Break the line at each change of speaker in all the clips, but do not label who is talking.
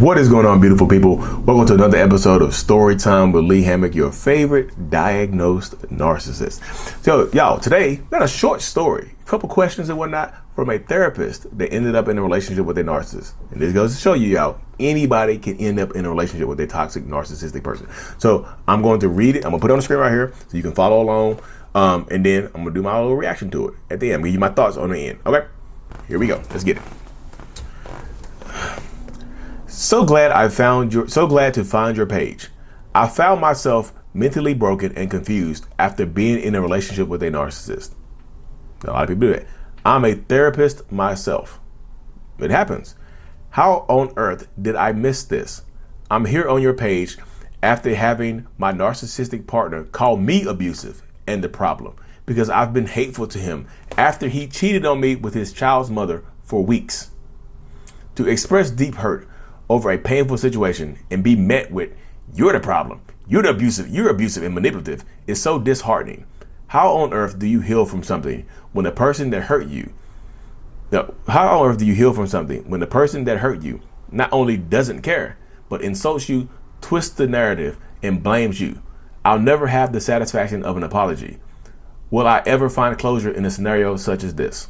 What is going on, beautiful people? Welcome to another episode of Story Time with Lee Hammock, your favorite diagnosed narcissist. So, y'all, today, got a short story, a couple questions and whatnot from a therapist that ended up in a relationship with a narcissist. And this goes to show you, y'all, anybody can end up in a relationship with a toxic narcissistic person. So, I'm going to read it. I'm going to put it on the screen right here so you can follow along. And then I'm going to do my little reaction to it at the end. I'm going to give you my thoughts on the end. Okay, here we go. Let's get it. So glad to find your page. I found myself mentally broken and confused after being in a relationship with a narcissist. A lot of people do that. I'm a therapist myself. It happens. How on earth did I miss this? I'm here on your page after having my narcissistic partner call me abusive and the problem because I've been hateful to him after he cheated on me with his child's mother for weeks. To express deep hurt over a painful situation and be met with, you're the problem, you're abusive and manipulative, is so disheartening. How on earth do you heal from something when the person that hurt you, how on earth do you heal from something when the person that hurt you not only doesn't care, but insults you, twists the narrative, and blames you? I'll never have the satisfaction of an apology. Will I ever find closure in a scenario such as this?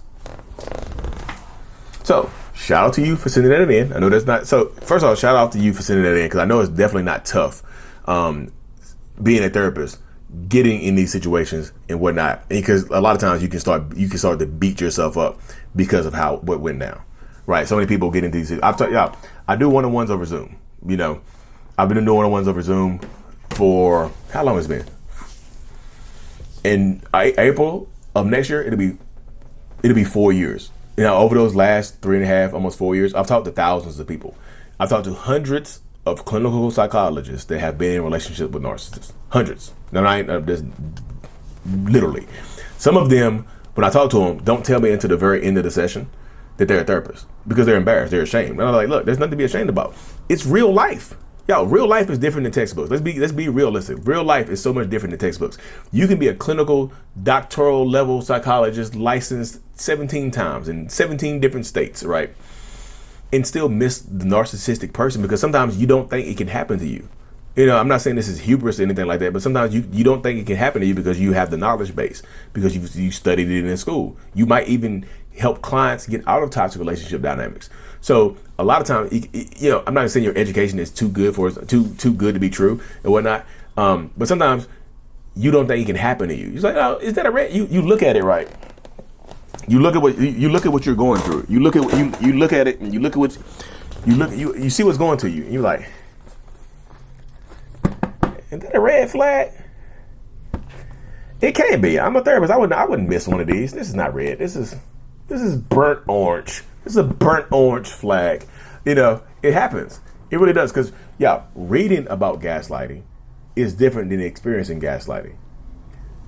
So, shout out to you for sending that in. I know that's not, so first of all, shout out to you for sending that in because I know it's definitely not tough being a therapist, getting in these situations and whatnot. Because a lot of times you can start to beat yourself up because of what went down, right? So many people get into these. I've told y'all, I do one-on-ones over Zoom. You know, I've been doing one-on-ones over Zoom for how long has it been? In April of next year, it'll be 4 years. You know, over those last 3.5, almost 4 years, I've talked to thousands of people. I've talked to hundreds of clinical psychologists that have been in relationship with narcissists. Hundreds. Now, there's literally. Some of them, when I talk to them, don't tell me until the very end of the session that they're a therapist because they're embarrassed, they're ashamed. And I'm like, look, there's nothing to be ashamed about. It's real life. Y'all, real life is different than textbooks. Let's be realistic. Real life is so much different than textbooks. You can be a clinical, doctoral level psychologist licensed 17 times in 17 different states, right? And still miss the narcissistic person because sometimes you don't think it can happen to you. You know, I'm not saying this is hubris or anything like that, but sometimes you don't think it can happen to you because you have the knowledge base, because you studied it in school. You might even help clients get out of toxic relationship dynamics. So a lot of times, you know, I'm not saying your education is too good too good to be true and whatnot. But sometimes you don't think it can happen to you. It's like, oh, is that a red? You look at it right. You look at what you're going through. You look at it and you see what's going to you. And you're like, is that a red flag? It can't be. I'm a therapist. I wouldn't miss one of these. This is not red. This is burnt orange. This is a burnt orange flag. You know, it happens. It really does. Because, yeah, reading about gaslighting is different than experiencing gaslighting.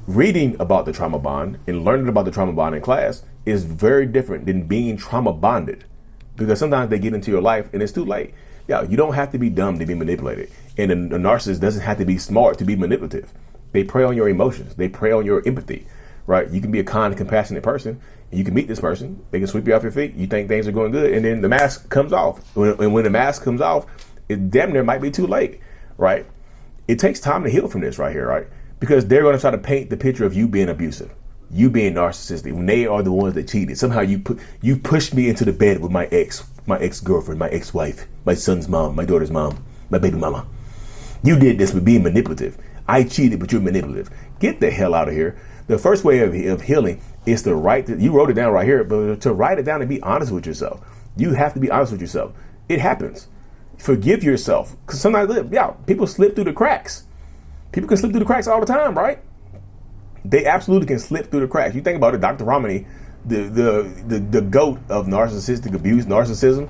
Reading about the trauma bond and learning about the trauma bond in class is very different than being trauma bonded. Because sometimes they get into your life and it's too late. Yeah, you don't have to be dumb to be manipulated. And a narcissist doesn't have to be smart to be manipulative. They prey on your emotions. They prey on your empathy. Right? You can be a kind, compassionate person, and you can meet this person. They can sweep you off your feet. You think things are going good, and then the mask comes off. When the mask comes off, it damn near might be too late, right? It takes time to heal from this right here, right? Because they're going to try to paint the picture of you being abusive, you being narcissistic, when they are the ones that cheated. Somehow you pushed me into the bed with my ex-girlfriend, my ex-wife, my son's mom, my daughter's mom, my baby mama. You did this with being manipulative. I cheated, but you're manipulative. Get the hell out of here. The first way of healing is to you wrote it down right here, but to write it down and be honest with yourself. You have to be honest with yourself. It happens. Forgive yourself. Because sometimes, people slip through the cracks. People can slip through the cracks all the time, right? They absolutely can slip through the cracks. You think about it, Dr. Romney, the goat of narcissistic abuse, narcissism.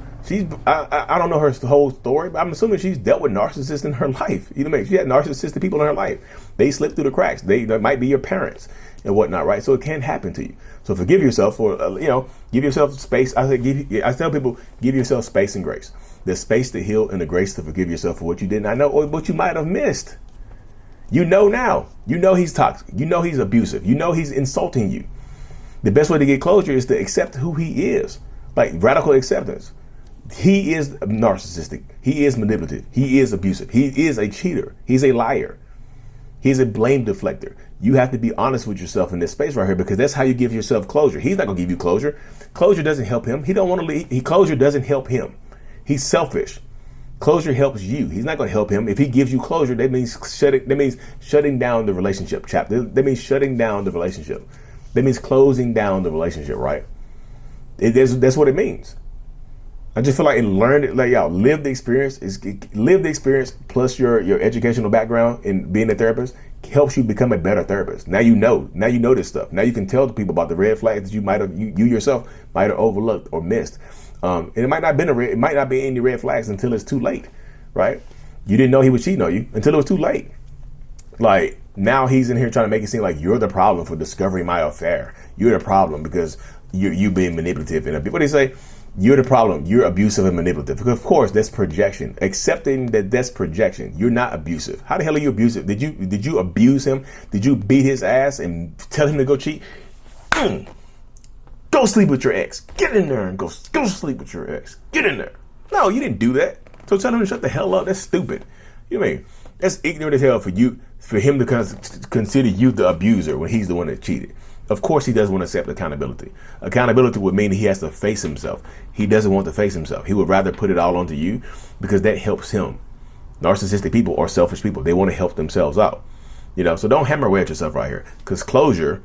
I don't know her whole story, but I'm assuming she's dealt with narcissists in her life. You know what I mean? She had narcissistic people in her life. They slip through the cracks. They might be your parents and whatnot, right? So it can happen to you. So forgive yourself for, give yourself space. I tell people, give yourself space and grace. The space to heal and the grace to forgive yourself for what you did not know or what you might have missed. You know now. You know he's toxic. You know he's abusive. You know he's insulting you. The best way to get closure is to accept who he is. Like radical acceptance. He is narcissistic. He is manipulative. He is abusive. He is a cheater. He's a liar. He's a blame deflector. You have to be honest with yourself in this space right here, because that's how you give yourself closure. He's not going to give you closure. Closure doesn't help him. He don't want to leave. Closure doesn't help him. He's selfish. Closure helps you. He's not going to help him. If he gives you closure, that means shutting down the relationship. That means shutting down the relationship. That means closing down the relationship, right? That's what it means. I just feel like live the experience plus your educational background in being a therapist helps you become a better therapist. Now you know this stuff. Now you can tell the people about the red flags that you yourself might have overlooked or missed. And it might not be any red flags until it's too late, right? You didn't know he was cheating on you until it was too late. Like, now he's in here trying to make it seem like you're the problem for discovering my affair. You're the problem because you being manipulative. And what do they say? You're the problem. You're abusive and manipulative. Because of course, that's projection. Accepting that's projection. You're not abusive. How the hell are you abusive? Did you abuse him? Did you beat his ass and tell him to go cheat? Go sleep with your ex. Get in there and go sleep with your ex. Get in there. No, you didn't do that. So tell him to shut the hell up. That's stupid. You know what I mean? That's ignorant as hell for him to consider you the abuser when he's the one that cheated. Of course, he doesn't want to accept accountability. Accountability would mean he has to face himself. He doesn't want to face himself. He would rather put it all onto you because that helps him. Narcissistic people are selfish people. They want to help themselves out. So don't hammer away at yourself right here, because closure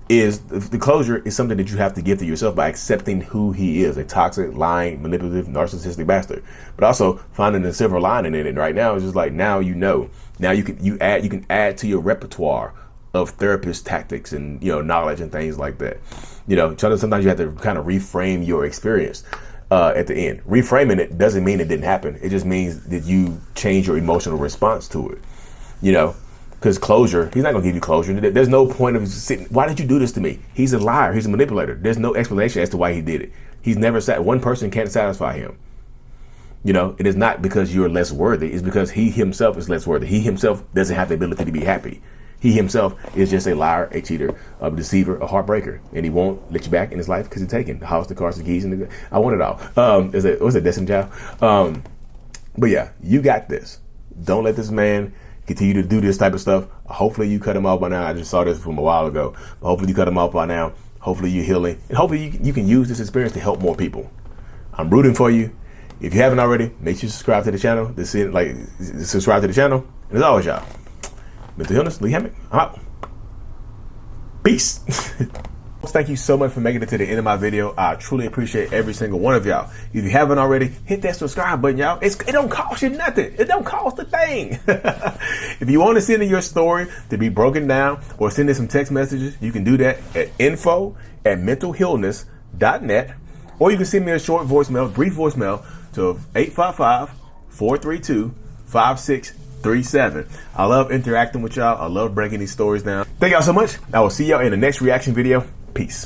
is something that you have to give to yourself by accepting who he is, a toxic, lying, manipulative, narcissistic bastard. But also finding the silver lining in it right now is just like, now you know. Now you can add to your repertoire of therapist tactics and knowledge and things like that. Sometimes you have to kind of reframe your experience at the end. Reframing it doesn't mean it didn't happen. It just means that you change your emotional response to it. Because closure, he's not going to give you closure. There's no point of sitting. Why did you do this to me? He's a liar. He's a manipulator. There's no explanation as to why he did it. He's never one person can't satisfy him. It is not because you're less worthy. It's because he himself is less worthy. He himself doesn't have the ability to be happy. He himself is just a liar, a cheater, a deceiver, a heartbreaker, and he won't let you back in his life because he's taken the house, the cars, the keys, and I want it all. Was it Destiny Child? But yeah, you got this. Don't let this man continue to do this type of stuff. Hopefully you cut him off by now. I just saw this from a while ago. But hopefully you cut him off by now. Hopefully you're healing, and hopefully you can use this experience to help more people. I'm rooting for you. If you haven't already, make sure you subscribe to the channel. Subscribe to the channel. And as always, y'all, mental illness, Lee Hammock. I'm out. Peace. Thank you so much for making it to the end of my video. I truly appreciate every single one of y'all. If you haven't already, hit that subscribe button, y'all. It don't cost you nothing. It don't cost a thing. If you want to send in your story to be broken down or send in some text messages, you can do that at info@mentalhealness.net, or you can send me a short voicemail, brief voicemail to 855-432-5637. I love interacting with y'all. I love breaking these stories down. Thank y'all so much. I will see y'all in the next reaction video. Peace.